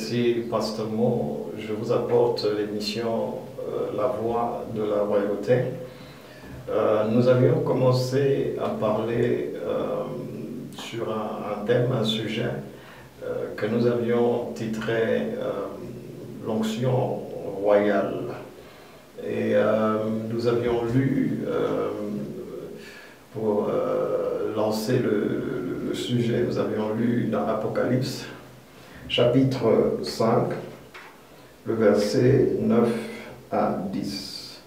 ici Pasteur Mo. Je vous apporte l'émission La Voix de la Royauté. Nous avions commencé à parler sur un thème, un sujet que nous avions titré l'onction royale. Et nous avions lu, pour lancer le sujet, nous avions lu dans Apocalypse, chapitre 5, le verset 9 à 10.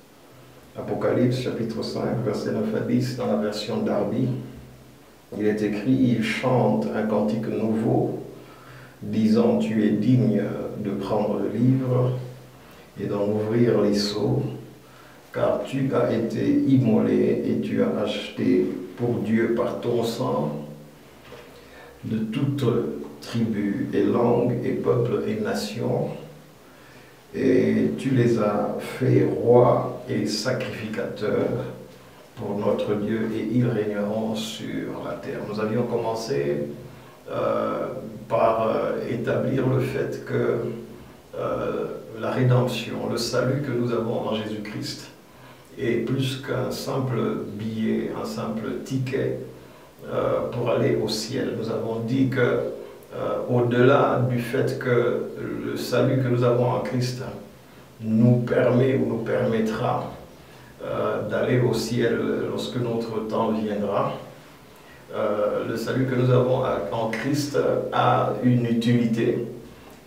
Apocalypse, chapitre 5, verset 9 à 10, dans la version Darby, il est écrit: il chante un cantique nouveau, disant: tu es digne de prendre le livre et d'en ouvrir les sceaux, car tu as été immolé et tu as acheté pour Dieu par ton sang de toute tribu et langue et peuple et nation, et tu les as fait rois et sacrificateurs pour notre Dieu, et ils régneront sur la terre. Nous avions commencé par établir le fait que la rédemption, le salut que nous avons en Jésus-Christ est plus qu'un simple billet, un simple ticket pour aller au ciel. Nous avons dit que au-delà du fait que le salut que nous avons en Christ nous permet ou nous permettra d'aller au ciel lorsque notre temps viendra, le salut que nous avons en Christ a une utilité,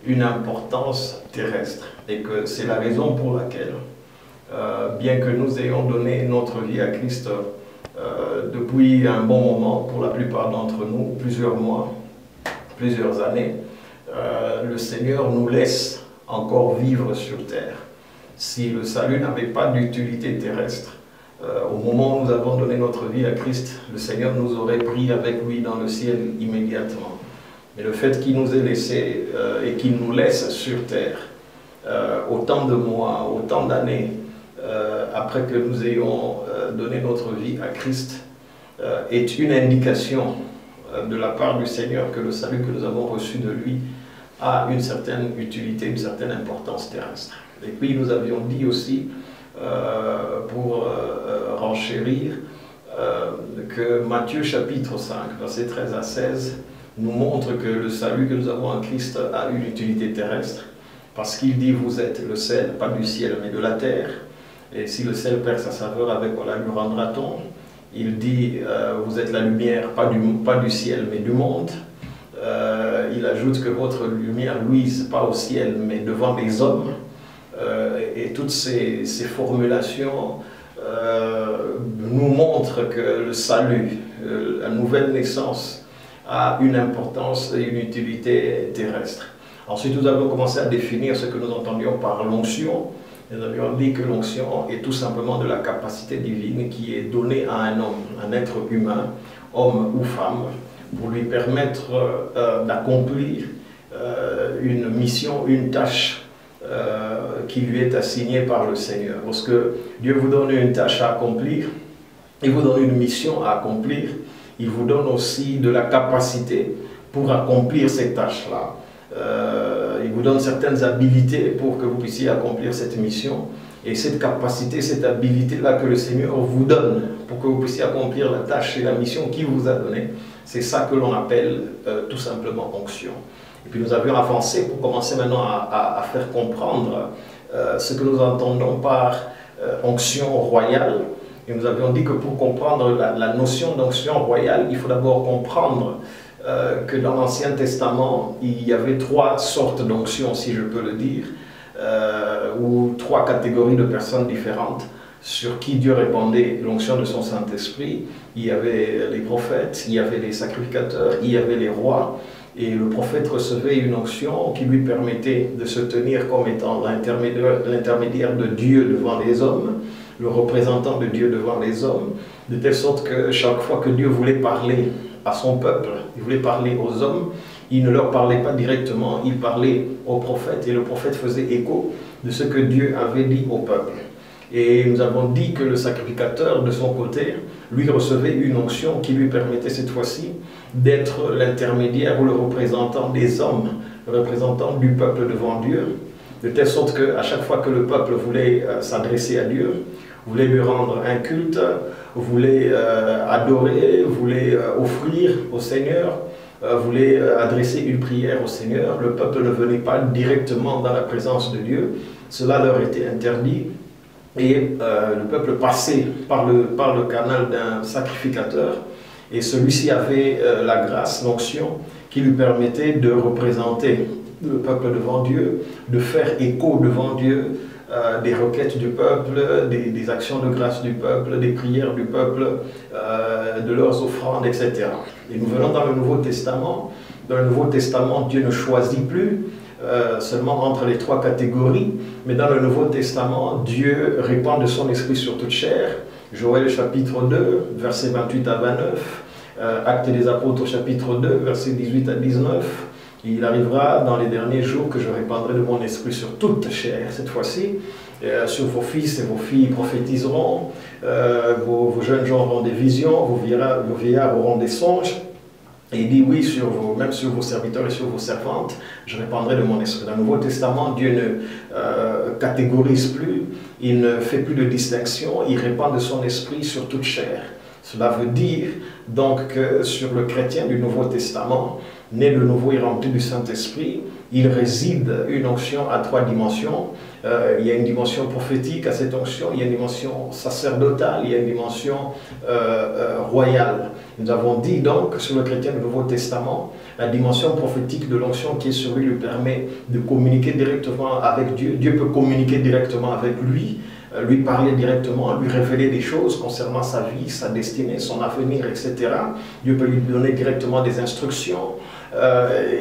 une importance terrestre, et que c'est la raison pour laquelle, bien que nous ayons donné notre vie à Christ depuis un bon moment, pour la plupart d'entre nous, plusieurs mois, plusieurs années, le Seigneur nous laisse encore vivre sur terre. Si le salut n'avait pas d'utilité terrestre, au moment où nous avons donné notre vie à Christ, le Seigneur nous aurait pris avec lui dans le ciel immédiatement. Mais le fait qu'il nous ait laissés et qu'il nous laisse sur terre autant de mois, autant d'années après que nous ayons donné notre vie à Christ est une indication de la part du Seigneur que le salut que nous avons reçu de lui a une certaine utilité, une certaine importance terrestre. Et puis nous avions dit aussi, pour renchérir, que Matthieu chapitre 5, versets 13 à 16, nous montre que le salut que nous avons en Christ a une utilité terrestre, parce qu'il dit: vous êtes le sel, pas du ciel mais de la terre, et si le sel perd sa saveur, avec quoi la lui rendra-t-on? Il dit: vous êtes la lumière, pas du ciel mais du monde. Il ajoute que votre lumière luise pas au ciel mais devant les hommes. Et toutes ces formulations nous montrent que le salut, la nouvelle naissance, a une importance et une utilité terrestre. Ensuite, nous avons commencé à définir ce que nous entendions par l'onction. Nous avions dit que l'onction est tout simplement de la capacité divine qui est donnée à un homme, un être humain, homme ou femme, pour lui permettre d'accomplir une mission, une tâche qui lui est assignée par le Seigneur. Lorsque Dieu vous donne une tâche à accomplir, il vous donne une mission à accomplir, il vous donne aussi de la capacité pour accomplir cette tâche-là. Il vous donne certaines habilités pour que vous puissiez accomplir cette mission. Et cette capacité, cette habilité-là que le Seigneur vous donne pour que vous puissiez accomplir la tâche et la mission qu'il vous a donnée, c'est ça que l'on appelle tout simplement onction. Et puis nous avions avancé pour commencer maintenant à faire comprendre ce que nous entendons par onction royale. Et nous avions dit que pour comprendre la notion d'onction royale, il faut d'abord comprendre que dans l'Ancien Testament, il y avait trois sortes d'onction, si je peux le dire, ou trois catégories de personnes différentes sur qui Dieu répandait l'onction de son Saint-Esprit. Il y avait les prophètes, il y avait les sacrificateurs, il y avait les rois. Et le prophète recevait une onction qui lui permettait de se tenir comme étant l'intermédiaire de Dieu devant les hommes, le représentant de Dieu devant les hommes, de telle sorte que chaque fois que Dieu voulait parler à son peuple, il voulait parler aux hommes, il ne leur parlait pas directement, il parlait au prophète, et le prophète faisait écho de ce que Dieu avait dit au peuple. Et nous avons dit que le sacrificateur, de son côté, lui recevait une onction qui lui permettait cette fois-ci d'être l'intermédiaire ou le représentant des hommes représentant du peuple devant Dieu, de telle sorte qu'à chaque fois que le peuple voulait s'adresser à Dieu, voulait lui rendre un culte, voulait adorer, voulait offrir au Seigneur, voulait adresser une prière au Seigneur, le peuple ne venait pas directement dans la présence de Dieu, cela leur était interdit, et le peuple passait par le canal d'un sacrificateur, et celui-ci avait la grâce, l'onction, qui lui permettait de représenter le peuple devant Dieu, de faire écho devant Dieu, des requêtes du peuple, des actions de grâce du peuple, des prières du peuple, de leurs offrandes, etc. Et nous venons dans le Nouveau Testament. Dans le Nouveau Testament, Dieu ne choisit plus seulement entre les trois catégories, mais dans le Nouveau Testament, Dieu répand de son esprit sur toute chair. Joël chapitre 2, versets 28 à 29, Actes des Apôtres chapitre 2, versets 18 à 19. Il arrivera dans les derniers jours que je répandrai de mon esprit sur toute chair, cette fois-ci, sur vos fils et vos filles prophétiseront, vos jeunes gens auront des visions, vos vieillards auront des songes. Et il dit oui, même sur vos serviteurs et sur vos servantes, je répandrai de mon esprit. Dans le Nouveau Testament, Dieu ne catégorise plus, il ne fait plus de distinction, il répand de son esprit sur toute chair. Cela veut dire donc que sur le chrétien du Nouveau Testament, né de nouveau et rempli du Saint-Esprit, il réside une onction à trois dimensions. Il y a une dimension prophétique à cette onction, il y a une dimension sacerdotale, il y a une dimension royale. Nous avons dit donc sur le chrétien du Nouveau Testament, la dimension prophétique de l'onction qui est sur lui permet de communiquer directement avec Dieu. Dieu peut communiquer directement avec lui parler directement, lui révéler des choses concernant sa vie, sa destinée, son avenir, etc. Dieu peut lui donner directement des instructions.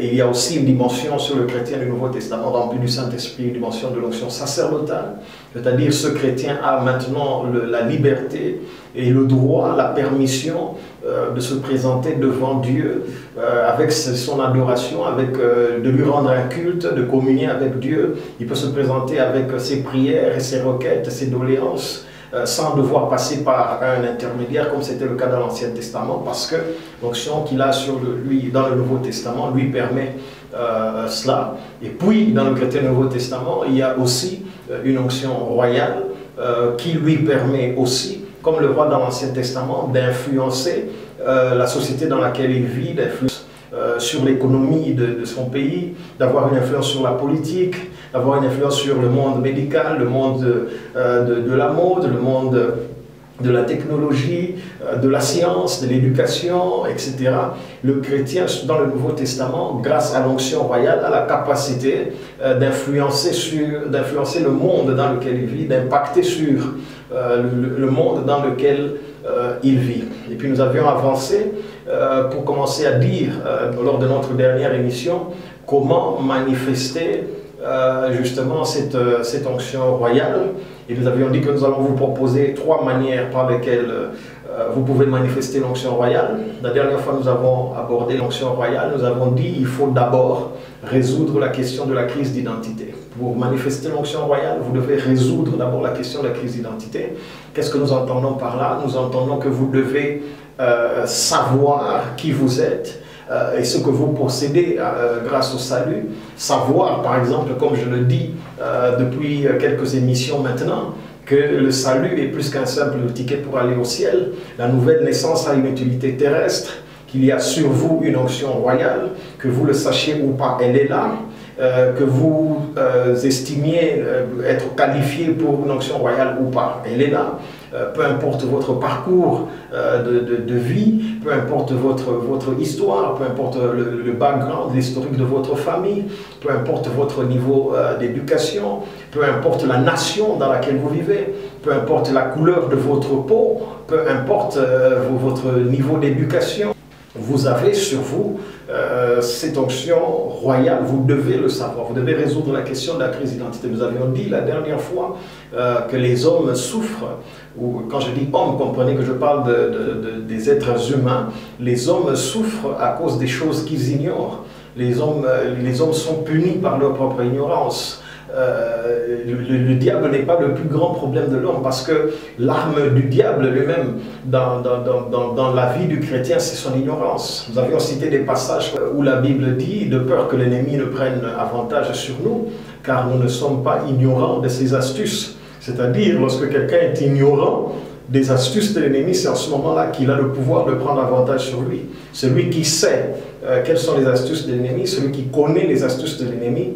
Il y a aussi une dimension sur le chrétien du Nouveau Testament rempli du Saint-Esprit, une dimension de l'onction sacerdotale, c'est-à-dire ce chrétien a maintenant la liberté et le droit, la permission de se présenter devant Dieu avec son adoration, de lui rendre un culte, de communier avec Dieu. Il peut se présenter avec ses prières et ses requêtes, ses doléances, sans devoir passer par un intermédiaire comme c'était le cas dans l'Ancien Testament, parce que l'onction qu'il a sur lui dans le Nouveau Testament lui permet cela. Et puis dans le chrétien du Nouveau Testament, il y a aussi une onction royale qui lui permet aussi, comme le roi dans l'Ancien Testament, d'influencer la société dans laquelle il vit, d'influencer sur l'économie de son pays, d'avoir une influence sur la politique, d'avoir une influence sur le monde médical, le monde de la mode, le monde de la technologie, de la science, de l'éducation, etc. Le chrétien, dans le Nouveau Testament, grâce à l'onction royale, a la capacité d'influencer le monde dans lequel il vit, d'impacter sur le monde dans lequel il vit. Et puis nous avions avancé pour commencer à dire, lors de notre dernière émission, comment manifester justement cette onction royale. Et nous avions dit que nous allons vous proposer 3 manières par lesquelles vous pouvez manifester l'onction royale. La dernière fois, nous avons abordé l'onction royale. Nous avons dit qu'il faut d'abord résoudre la question de la crise d'identité. Pour manifester l'onction royale, vous devez résoudre d'abord la question de la crise d'identité. Qu'est-ce que nous entendons par là? Nous entendons que vous devez savoir qui vous êtes, et ce que vous possédez grâce au salut. Savoir, par exemple, comme je le dis depuis quelques émissions maintenant, que le salut est plus qu'un simple ticket pour aller au ciel. La nouvelle naissance a une utilité terrestre, qu'il y a sur vous une onction royale, que vous le sachiez ou pas, elle est là. Que vous estimiez être qualifié pour une onction royale ou pas, elle est là. Peu importe votre parcours de vie, peu importe votre histoire, peu importe le background, l'historique de votre famille, peu importe votre niveau d'éducation, peu importe la nation dans laquelle vous vivez, peu importe la couleur de votre peau, peu importe votre niveau d'éducation, vous avez sur vous cette onction royale, vous devez le savoir, vous devez résoudre la question de la crise d'identité. Nous avions dit la dernière fois que les hommes souffrent, ou quand je dis hommes, comprenez que je parle des êtres humains, les hommes souffrent à cause des choses qu'ils ignorent. Les hommes sont punis par leur propre ignorance. le diable n'est pas le plus grand problème de l'homme, parce que l'arme du diable lui-même dans la vie du chrétien, c'est son ignorance. Nous avions cité des passages où la Bible dit, de peur que l'ennemi ne prenne avantage sur nous, car nous ne sommes pas ignorants de ses astuces. C'est-à-dire, lorsque quelqu'un est ignorant des astuces de l'ennemi, c'est en ce moment-là qu'il a le pouvoir de prendre avantage sur lui. Celui qui sait quelles sont les astuces de l'ennemi, celui qui connaît les astuces de l'ennemi,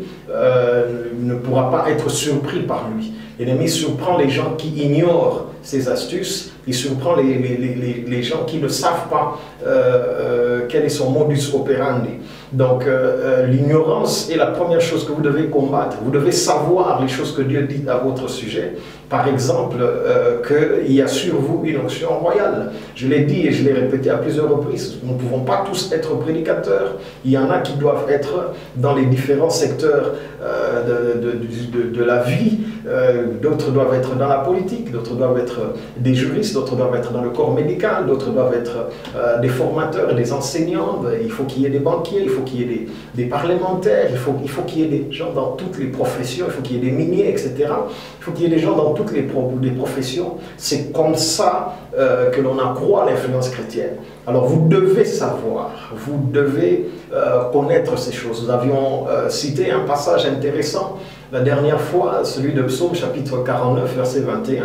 ne pourra pas être surpris par lui. L'ennemi surprend les gens qui ignorent ses astuces, il surprend les gens qui ne savent pas quel est son modus operandi. Donc l'ignorance est la première chose que vous devez combattre. Vous devez savoir les choses que Dieu dit à votre sujet. Par exemple, qu'il y a sur vous une onction royale. Je l'ai dit et je l'ai répété à plusieurs reprises. Nous ne pouvons pas tous être prédicateurs. Il y en a qui doivent être dans les différents secteurs de la vie. D'autres doivent être dans la politique, d'autres doivent être des juristes, d'autres doivent être dans le corps médical, d'autres doivent être des formateurs et des enseignants. Il faut qu'il y ait des banquiers, il faut qu'il y ait des parlementaires, il faut qu'il y ait des gens dans toutes les professions, il faut qu'il y ait des miniers, etc. Il faut qu'il y ait des gens dans toutes les professions. C'est comme ça que l'on accroît l'influence chrétienne. Alors vous devez savoir, vous devez connaître ces choses. Nous avions cité un passage intéressant la dernière fois, celui de Psaume chapitre 49, verset 21,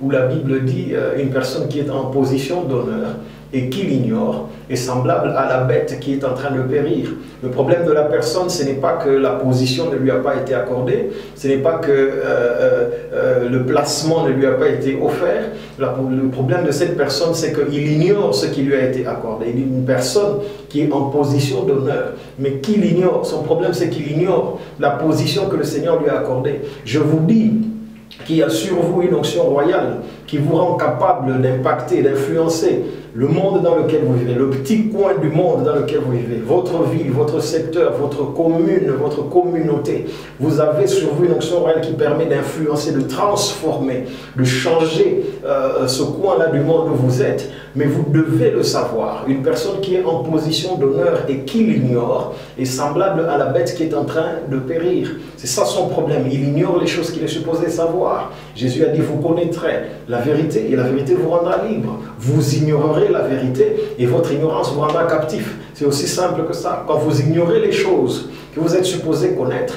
où la Bible dit une personne qui est en position d'honneur et qui l'ignore est semblable à la bête qui est en train de périr. Le problème de la personne, ce n'est pas que la position ne lui a pas été accordée, ce n'est pas que le placement ne lui a pas été offert. Le problème de cette personne, c'est qu'il ignore ce qui lui a été accordé. Il est une personne qui est en position d'honneur, mais qui l'ignore. Son problème, c'est qu'il ignore la position que le Seigneur lui a accordée. Je vous dis qu'il y a sur vous une onction royale qui vous rend capable d'impacter, d'influencer le monde dans lequel vous vivez, le petit coin du monde dans lequel vous vivez, votre ville, votre secteur, votre commune, votre communauté. Vous avez sur vous une onction royale qui permet d'influencer, de transformer, de changer ce coin-là du monde où vous êtes. Mais vous devez le savoir. Une personne qui est en position d'honneur et qui l'ignore est semblable à la bête qui est en train de périr. C'est ça son problème. Il ignore les choses qu'il est supposé savoir. Jésus a dit, vous connaîtrez la vérité et la vérité vous rendra libre. Vous ignorerez la vérité et votre ignorance vous rendra captif. C'est aussi simple que ça. Quand vous ignorez les choses que vous êtes supposé connaître,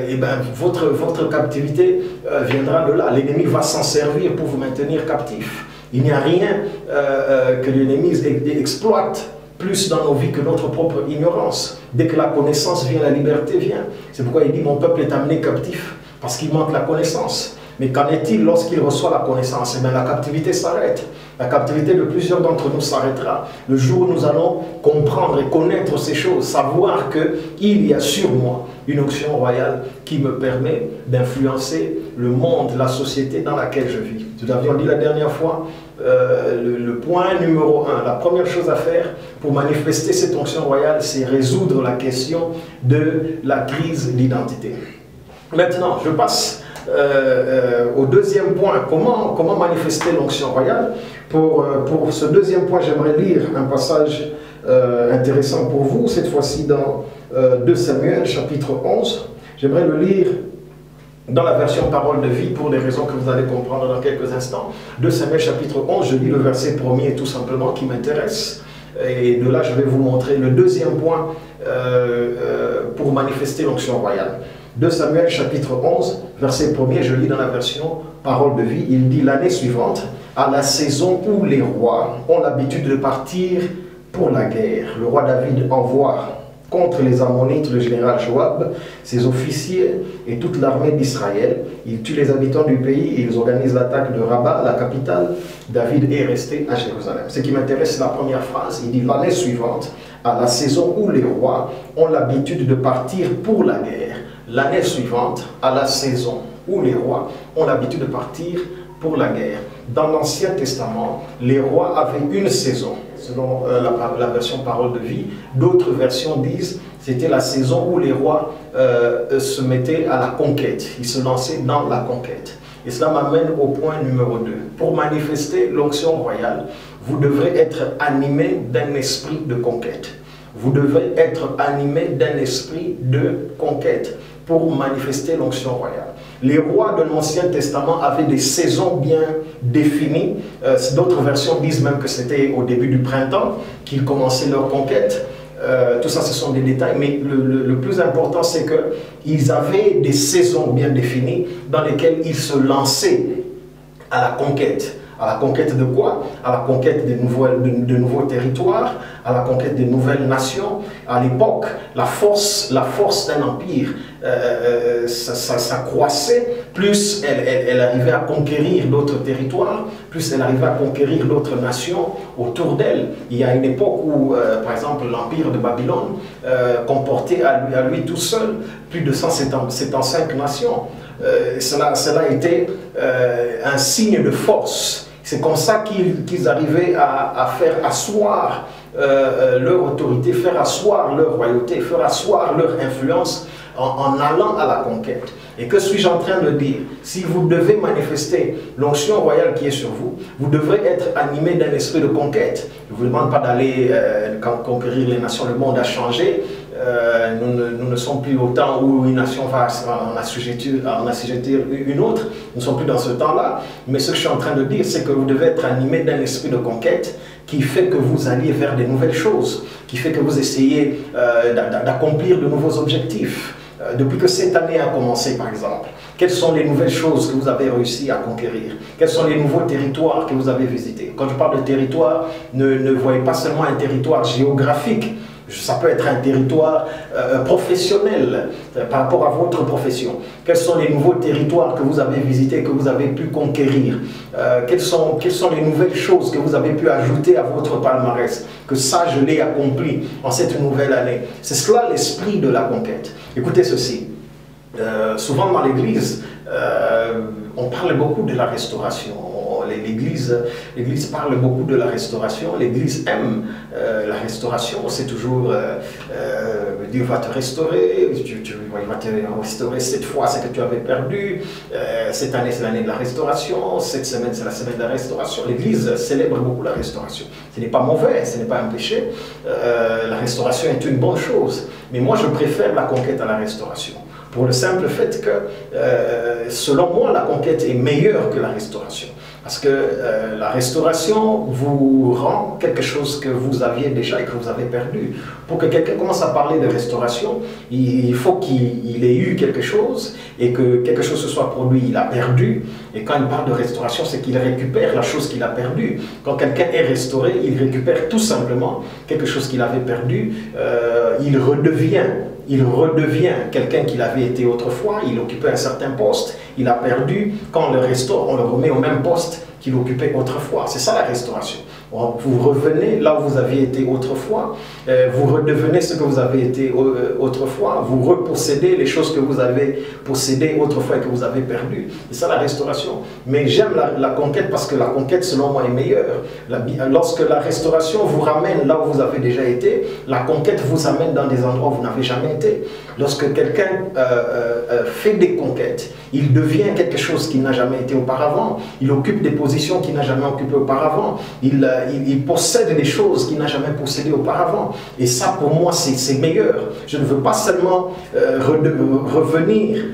et ben, votre captivité viendra de là. L'ennemi va s'en servir pour vous maintenir captif. Il n'y a rien que l'ennemi exploite plus dans nos vies que notre propre ignorance. Dès que la connaissance vient, la liberté vient. C'est pourquoi il dit, mon peuple est amené captif, parce qu'il manque la connaissance. Mais qu'en est-il lorsqu'il reçoit la connaissance? Eh bien, la captivité s'arrête. La captivité de plusieurs d'entre nous s'arrêtera. Le jour où nous allons comprendre et connaître ces choses, savoir qu'il y a sur moi une onction royale qui me permet d'influencer le monde, la société dans laquelle je vis. Nous l'avions dit la dernière fois, le point numéro 1, la première chose à faire pour manifester cette onction royale, c'est résoudre la question de la crise d'identité. Maintenant, je passe au deuxième point, comment manifester l'onction royale. Pour ce deuxième point, j'aimerais lire un passage intéressant pour vous, cette fois-ci dans 2 Samuel, chapitre 11. J'aimerais le lire dans la version parole de vie, pour des raisons que vous allez comprendre dans quelques instants. 2 Samuel, chapitre 11, je lis le verset 1er tout simplement qui m'intéresse. Et de là, je vais vous montrer le deuxième point pour manifester l'onction royale. 2 Samuel chapitre 11, verset 1er, je lis dans la version parole de vie, il dit l'année suivante, à la saison où les rois ont l'habitude de partir pour la guerre, le roi David envoie contre les Ammonites le général Joab, ses officiers et toute l'armée d'Israël. Ils tuent les habitants du pays et ils organisent l'attaque de Rabat, la capitale. David est resté à Jérusalem. Ce qui m'intéresse, c'est la première phrase. Il dit l'année suivante, à la saison où les rois ont l'habitude de partir pour la guerre. L'année suivante, à la saison où les rois ont l'habitude de partir pour la guerre. Dans l'Ancien Testament, les rois avaient une saison, selon la version parole de vie. D'autres versions disent c'était la saison où les rois se mettaient à la conquête. Ils se lançaient dans la conquête. Et cela m'amène au point numéro 2. Pour manifester l'onction royale, vous devrez être animé d'un esprit de conquête. Vous devez être animé d'un esprit de conquête. pour manifester l'onction royale. Les rois de l'Ancien Testament avaient des saisons bien définies. D'autres versions disent même que c'était au début du printemps qu'ils commençaient leur conquête. Tout ça, ce sont des détails, mais le plus important, c'est qu'ils avaient des saisons bien définies dans lesquelles ils se lançaient à la conquête. À la conquête de quoi? À la conquête de nouveaux territoires, à la conquête de nouvelles nations. À l'époque, la force d'un empire, ça croissait, plus elle arrivait à conquérir d'autres territoires, plus elle arrivait à conquérir d'autres nations autour d'elle. Il y a une époque où, par exemple, l'empire de Babylone comportait à lui tout seul plus de 175 nations. Cela a été un signe de force. C'est comme ça qu'ils arrivaient à faire asseoir leur autorité, faire asseoir leur royauté, faire asseoir leur influence en allant à la conquête. Et que suis-je en train de dire? Si vous devez manifester l'onction royale qui est sur vous, vous devrez être animé d'un esprit de conquête. Je ne vous demande pas d'aller conquérir les nations, le monde a changé. Nous ne sommes plus au temps où une nation va en assujettir une autre. Nous ne sommes plus dans ce temps-là. Mais ce que je suis en train de dire, c'est que vous devez être animé d'un esprit de conquête qui fait que vous alliez vers des nouvelles choses, qui fait que vous essayez d'accomplir de nouveaux objectifs. Depuis que cette année a commencé, par exemple, quelles sont les nouvelles choses que vous avez réussi à conquérir? Quels sont les nouveaux territoires que vous avez visités? Quand je parle de territoire, ne voyez pas seulement un territoire géographique. Ça peut être un territoire professionnel par rapport à votre profession. Quels sont les nouveaux territoires que vous avez visités, que vous avez pu conquérir? Quelles sont les nouvelles choses que vous avez pu ajouter à votre palmarès? Que ça, je l'ai accompli en cette nouvelle année. C'est cela l'esprit de la conquête. Écoutez ceci. Souvent dans l'Église, on parle beaucoup de la restauration. L'Église parle beaucoup de la restauration. L'Église aime la restauration. C'est toujours Dieu va te restaurer, il va te restaurer cette fois ce que tu avais perdu. Cette année c'est l'année de la restauration. Cette semaine c'est la semaine de la restauration. L'Église célèbre beaucoup la restauration. Ce n'est pas mauvais, ce n'est pas un péché. La restauration est une bonne chose. Mais moi je préfère la conquête à la restauration. Pour le simple fait que, selon moi, la conquête est meilleure que la restauration. Parce que la restauration vous rend quelque chose que vous aviez déjà et que vous avez perdu. Pour que quelqu'un commence à parler de restauration, il faut qu'il ait eu quelque chose et que quelque chose se soit produit. Il a perdu. Et quand il parle de restauration, c'est qu'il récupère la chose qu'il a perdue. Quand quelqu'un est restauré, il récupère tout simplement quelque chose qu'il avait perdu. Il redevient quelqu'un qu'il avait été autrefois. Il occupait un certain poste, il a perdu. Quand on le restaure, on le remet au même poste qu'il occupait autrefois. C'est ça la restauration. Vous revenez là où vous aviez été autrefois, vous redevenez ce que vous avez été autrefois, vous repossédez les choses que vous avez possédées autrefois et que vous avez perdues. C'est ça la restauration. Mais j'aime la conquête parce que la conquête selon moi est meilleure. Lorsque la restauration vous ramène là où vous avez déjà été, la conquête vous amène dans des endroits où vous n'avez jamais été. Lorsque quelqu'un fait des conquêtes, il devient quelque chose qu'il n'a jamais été auparavant, il occupe des positions qu'il n'a jamais occupées auparavant, il possède des choses qu'il n'a jamais possédées auparavant. Et ça, pour moi, c'est meilleur. Je ne veux pas seulement revenir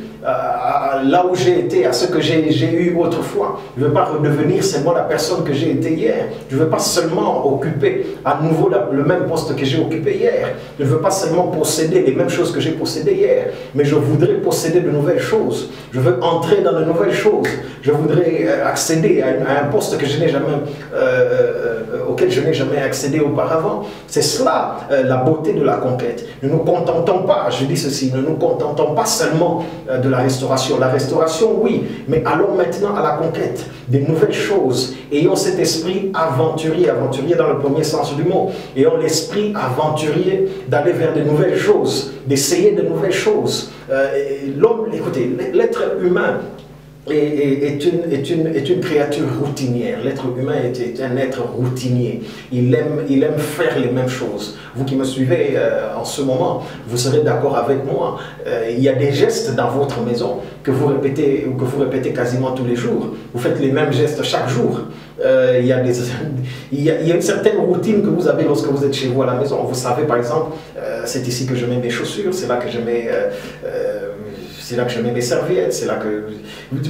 là où j'ai été, à ce que j'ai eu autrefois. Je ne veux pas redevenir seulement la personne que j'ai été hier. Je ne veux pas seulement occuper à nouveau le même poste que j'ai occupé hier. Je ne veux pas seulement posséder les mêmes choses que j'ai possédées hier, mais je voudrais posséder de nouvelles choses. Je veux entrer dans de nouvelles choses. Je voudrais accéder à un poste que je n'ai jamais, auquel je n'ai jamais accédé auparavant. C'est cela la beauté de la conquête. Ne nous contentons pas, je dis ceci, ne nous contentons pas seulement de la restauration. La restauration, oui, mais allons maintenant à la conquête des nouvelles choses. Ayons cet esprit aventurier, aventurier dans le premier sens du mot. Ayons l'esprit aventurier d'aller vers de nouvelles choses, d'essayer de nouvelles choses. L'homme, écoutez, l'être humain est une créature routinière. L'être humain est un être routinier. Il aime faire les mêmes choses. Vous qui me suivez en ce moment, vous serez d'accord avec moi. Il y a des gestes dans votre maison que vous répétez quasiment tous les jours. Vous faites les mêmes gestes chaque jour. Il y a une certaine routine que vous avez lorsque vous êtes chez vous à la maison. Vous savez, par exemple, c'est ici que je mets mes chaussures, c'est là que je mets c'est là que je mets mes serviettes, c'est là que...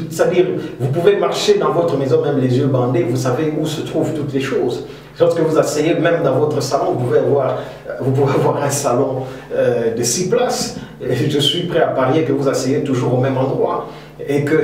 C'est-à-dire, vous pouvez marcher dans votre maison, même les yeux bandés, vous savez où se trouvent toutes les choses. Lorsque vous asseyez même dans votre salon, vous pouvez avoir un salon de 6 places. Et je suis prêt à parier que vous asseyez toujours au même endroit. Et que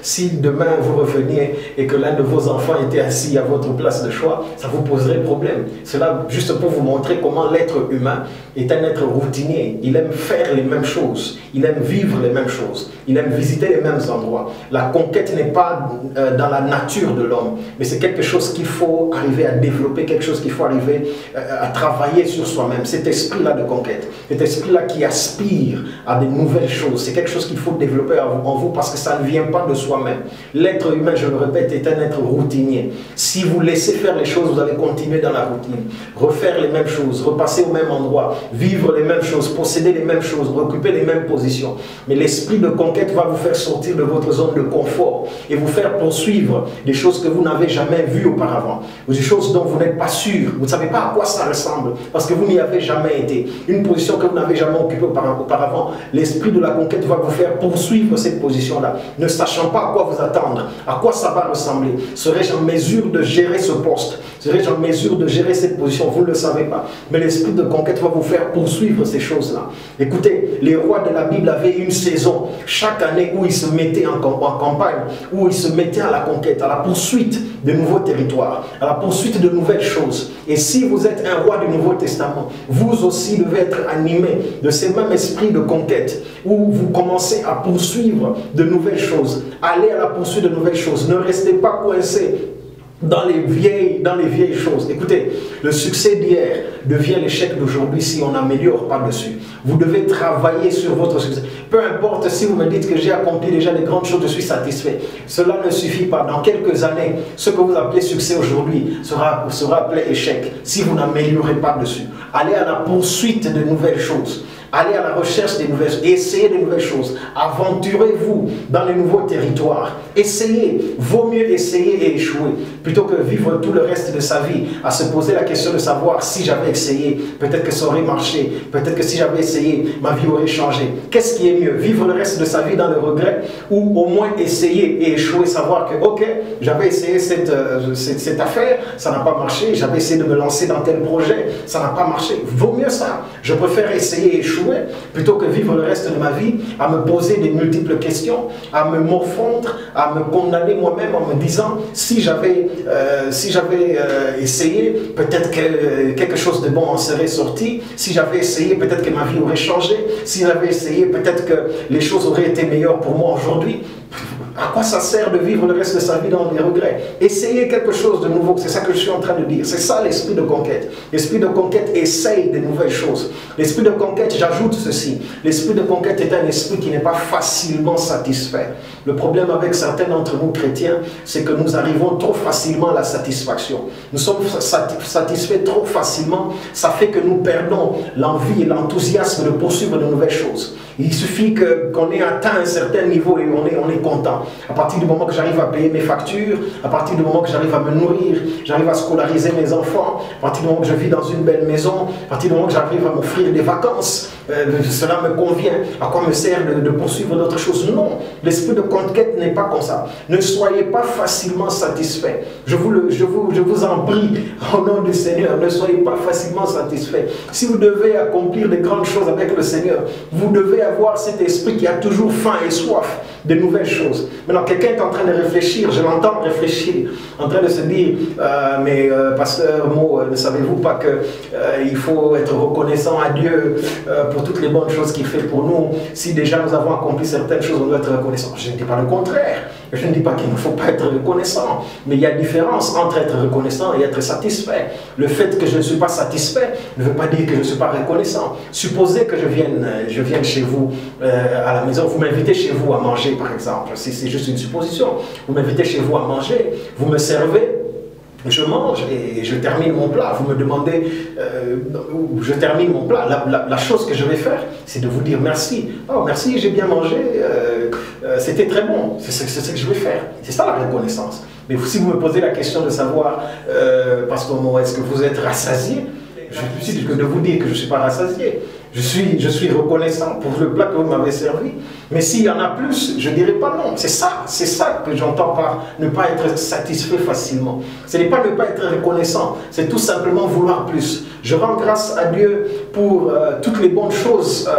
si demain vous reveniez et que l'un de vos enfants était assis à votre place de choix, ça vous poserait problème. Cela juste pour vous montrer comment l'être humain est un être routinier. Il aime faire les mêmes choses, il aime vivre les mêmes choses, il aime visiter les mêmes endroits. La conquête n'est pas dans la nature de l'homme, mais c'est quelque chose qu'il faut arriver à développer, quelque chose qu'il faut arriver à travailler sur soi-même. Cet esprit-là de conquête, cet esprit-là qui aspire à de nouvelles choses, c'est quelque chose qu'il faut développer en vous parce que ça ne vient pas de soi-même. L'être humain, je le répète, est un être routinier. Si vous laissez faire les choses, vous allez continuer dans la routine. Refaire les mêmes choses, repasser au même endroit, vivre les mêmes choses, posséder les mêmes choses, occuper les mêmes positions. Mais l'esprit de conquête va vous faire sortir de votre zone de confort et vous faire poursuivre des choses que vous n'avez jamais vues auparavant, ou des choses dont vous n'êtes pas sûr, vous ne savez pas à quoi ça ressemble, parce que vous n'y avez jamais été. Une position que vous n'avez jamais occupée auparavant, l'esprit de la conquête va vous faire poursuivre cette position-là, ne sachant pas à quoi vous attendre, à quoi ça va ressembler. Serais-je en mesure de gérer ce poste? Serais-je en mesure de gérer cette position? Vous ne le savez pas. Mais l'esprit de conquête va vous faire poursuivre ces choses-là. Écoutez, les rois de la Bible avaient une saison, chaque année, où ils se mettaient en campagne, où ils se mettaient à la conquête, à la poursuite de nouveaux territoires, à la poursuite de nouvelles choses. Et si vous êtes un roi du Nouveau Testament, vous aussi devez être animé de ces mêmes esprits de conquête, où vous commencez à poursuivre de nouvelles choses, allez à la poursuite de nouvelles choses, ne restez pas coincés dans les vieilles choses. Écoutez, le succès d'hier devient l'échec d'aujourd'hui si on n'améliore pas dessus. Vous devez travailler sur votre succès. Peu importe si vous me dites que j'ai accompli déjà les grandes choses, je suis satisfait. Cela ne suffit pas. Dans quelques années, ce que vous appelez succès aujourd'hui sera appelé échec si vous n'améliorez pas dessus. Allez à la poursuite de nouvelles choses. Allez à la recherche des nouvelles choses, essayez des nouvelles choses, aventurez-vous dans les nouveaux territoires, essayez, vaut mieux essayer et échouer, plutôt que vivre tout le reste de sa vie à se poser la question de savoir si j'avais essayé, peut-être que ça aurait marché, peut-être que si j'avais essayé, ma vie aurait changé. Qu'est-ce qui est mieux, vivre le reste de sa vie dans le regret, ou au moins essayer et échouer, savoir que ok, j'avais essayé cette affaire, ça n'a pas marché, j'avais essayé de me lancer dans tel projet, ça n'a pas marché, vaut mieux ça, je préfère essayer et échouer plutôt que vivre le reste de ma vie à me poser des multiples questions, à me morfondre, à me condamner moi-même en me disant si j'avais essayé, peut-être que quelque chose de bon en serait sorti, si j'avais essayé, peut-être que ma vie aurait changé, si j'avais essayé, peut-être que les choses auraient été meilleures pour moi aujourd'hui. À quoi ça sert de vivre le reste de sa vie dans les regrets? Essayez quelque chose de nouveau, c'est ça que je suis en train de dire. C'est ça l'esprit de conquête. L'esprit de conquête essaye de nouvelles choses. L'esprit de conquête, j'ajoute ceci, l'esprit de conquête est un esprit qui n'est pas facilement satisfait. Le problème avec certains d'entre nous chrétiens, c'est que nous arrivons trop facilement à la satisfaction. Nous sommes satisfaits trop facilement, ça fait que nous perdons l'envie et l'enthousiasme de poursuivre de nouvelles choses. Il suffit qu'on ait atteint un certain niveau et on est content. À partir du moment que j'arrive à payer mes factures, à partir du moment que j'arrive à me nourrir, j'arrive à scolariser mes enfants, à partir du moment que je vis dans une belle maison, à partir du moment que j'arrive à m'offrir des vacances, cela me convient. À quoi me sert de poursuivre d'autres choses? Non, l'esprit de conquête n'est pas comme ça. Ne soyez pas facilement satisfait. Je vous en prie, au nom du Seigneur, ne soyez pas facilement satisfait. Si vous devez accomplir de grandes choses avec le Seigneur, vous devez avoir cet esprit qui a toujours faim et soif de nouvelles choses. Maintenant, quelqu'un est en train de réfléchir, je l'entends réfléchir, en train de se dire, pasteur Mo, ne savez-vous pas qu'il faut être reconnaissant à Dieu pour toutes les bonnes choses qu'il fait pour nous? Si déjà nous avons accompli certaines choses, on doit être reconnaissant. Je ne dis pas le contraire. Je ne dis pas qu'il ne faut pas être reconnaissant, mais il y a différence entre être reconnaissant et être satisfait. Le fait que je ne suis pas satisfait ne veut pas dire que je ne suis pas reconnaissant. Supposez que je vienne chez vous à la maison, vous m'invitez chez vous à manger par exemple, c'est juste une supposition. Vous m'invitez chez vous à manger, vous me servez, je mange et je termine mon plat. Vous me demandez où je termine mon plat. La chose que je vais faire, c'est de vous dire merci. Oh, merci, j'ai bien mangé, c'était très bon. C'est ce que je vais faire. C'est ça la reconnaissance. Mais si vous me posez la question de savoir, Pasteur Mo, est-ce que vous êtes rassasié? Je suis difficile de vous dire que je ne suis pas rassasié. Je suis reconnaissant pour le plat que vous m'avez servi. Mais s'il y en a plus, je ne dirai pas non. C'est ça que j'entends par ne pas être satisfait facilement. Ce n'est pas ne pas être reconnaissant, c'est tout simplement vouloir plus. Je rends grâce à Dieu pour toutes les bonnes choses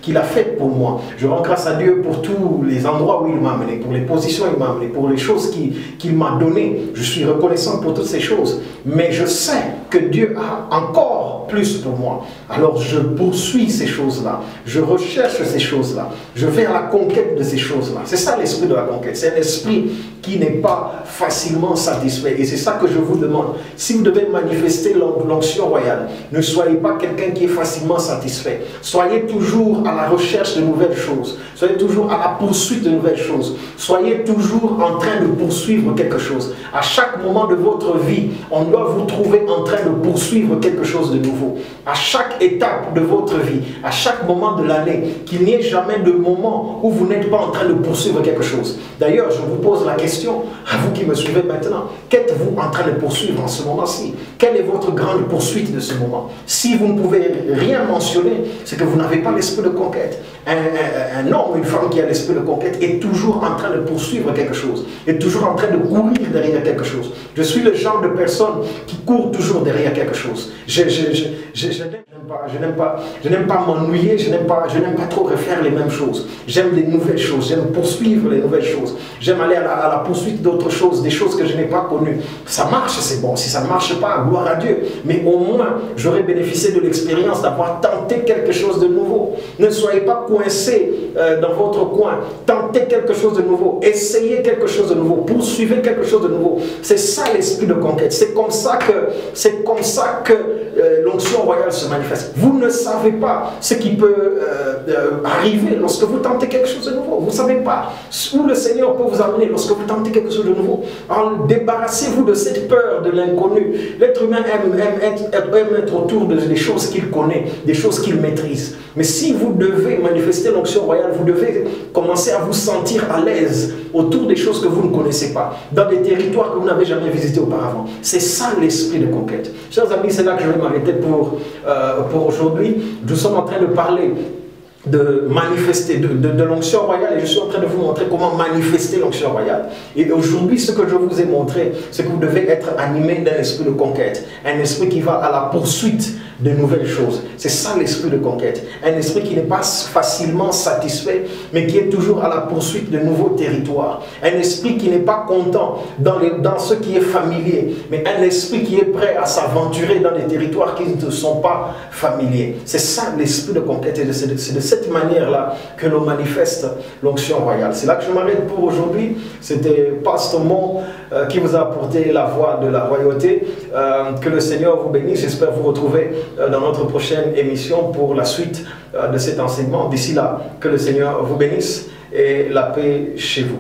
qu'il a faites pour moi. Je rends grâce à Dieu pour tous les endroits où il m'a amené, pour les positions où il m'a amené, pour les choses qu'il m'a données. Je suis reconnaissant pour toutes ces choses. Mais je sais que Dieu a encore plus pour moi. Alors je poursuis ces choses-là. Je recherche ces choses-là. Je vais à la conquête de ces choses-là. C'est ça l'esprit de la conquête. C'est un esprit qui n'est pas facilement satisfait. Et c'est ça que je vous demande. Si vous devez manifester l'onction royale, ne soyez pas quelqu'un qui est facilement satisfait. Soyez toujours à la recherche de nouvelles choses. Soyez toujours à la poursuite de nouvelles choses. Soyez toujours en train de poursuivre quelque chose. À chaque moment de votre vie, on doit vous trouver en train de poursuivre quelque chose de nouveau. À chaque étape de votre vie, à chaque moment de l'année, qu'il n'y ait jamais de moment où vous n'êtes pas en train de poursuivre quelque chose. D'ailleurs, je vous pose la question, à vous qui me suivez maintenant, qu'êtes-vous en train de poursuivre en ce moment-ci? Quelle est votre grande poursuite de ce moment? Si vous ne pouvez rien mentionner, c'est que vous n'avez pas l'esprit de conquête. Un homme ou une femme qui a l'esprit de conquête est toujours en train de poursuivre quelque chose, est toujours en train de courir derrière quelque chose. Je suis le genre de personne qui court toujours derrière quelque chose. Je n'aime pas m'ennuyer, je n'aime pas trop refaire les mêmes choses. J'aime les nouvelles choses, j'aime poursuivre les nouvelles choses. J'aime aller à la poursuite d'autres choses, des choses que je n'ai pas connues. Ça marche, c'est bon. Si ça ne marche pas, gloire à Dieu. Mais au moins, j'aurais bénéficié de l'expérience d'avoir tenté quelque chose de nouveau. Ne soyez pas coincés dans votre coin. Tentez quelque chose de nouveau. Essayez quelque chose de nouveau. Poursuivez quelque chose de nouveau. C'est ça l'esprit de conquête. C'est comme ça que l'onction royale se manifeste. Vous ne savez pas ce qui peut arriver lorsque vous tentez quelque chose de nouveau. Vous ne savez pas où le Seigneur peut vous amener lorsque vous tentez quelque chose de nouveau. Alors débarrassez-vous de cette peur de l'inconnu. L'être humain aime être autour des choses qu'il connaît, des choses qu'il maîtrise. Mais si vous devez manifester l'onction royale, vous devez commencer à vous sentir à l'aise autour des choses que vous ne connaissez pas, dans des territoires que vous n'avez jamais visités auparavant. C'est ça l'esprit de conquête. Chers amis, c'est là que je vais m'arrêter pour aujourd'hui. Nous sommes en train de parler de manifester, de l'onction royale, et je suis en train de vous montrer comment manifester l'onction royale. Et aujourd'hui, ce que je vous ai montré, c'est que vous devez être animé d'un esprit de conquête, un esprit qui va à la poursuite de nouvelles choses. C'est ça l'esprit de conquête. Un esprit qui n'est pas facilement satisfait, mais qui est toujours à la poursuite de nouveaux territoires. Un esprit qui n'est pas content dans ce qui est familier, mais un esprit qui est prêt à s'aventurer dans des territoires qui ne sont pas familiers. C'est ça l'esprit de conquête, et c'est de cette manière-là que l'on manifeste l'onction royale. C'est là que je m'arrête pour aujourd'hui. C'était Pasteur Mon qui vous a apporté la voix de la royauté. Que le Seigneur vous bénisse. J'espère vous retrouver dans notre prochaine émission pour la suite de cet enseignement. D'ici là, que le Seigneur vous bénisse et la paix chez vous.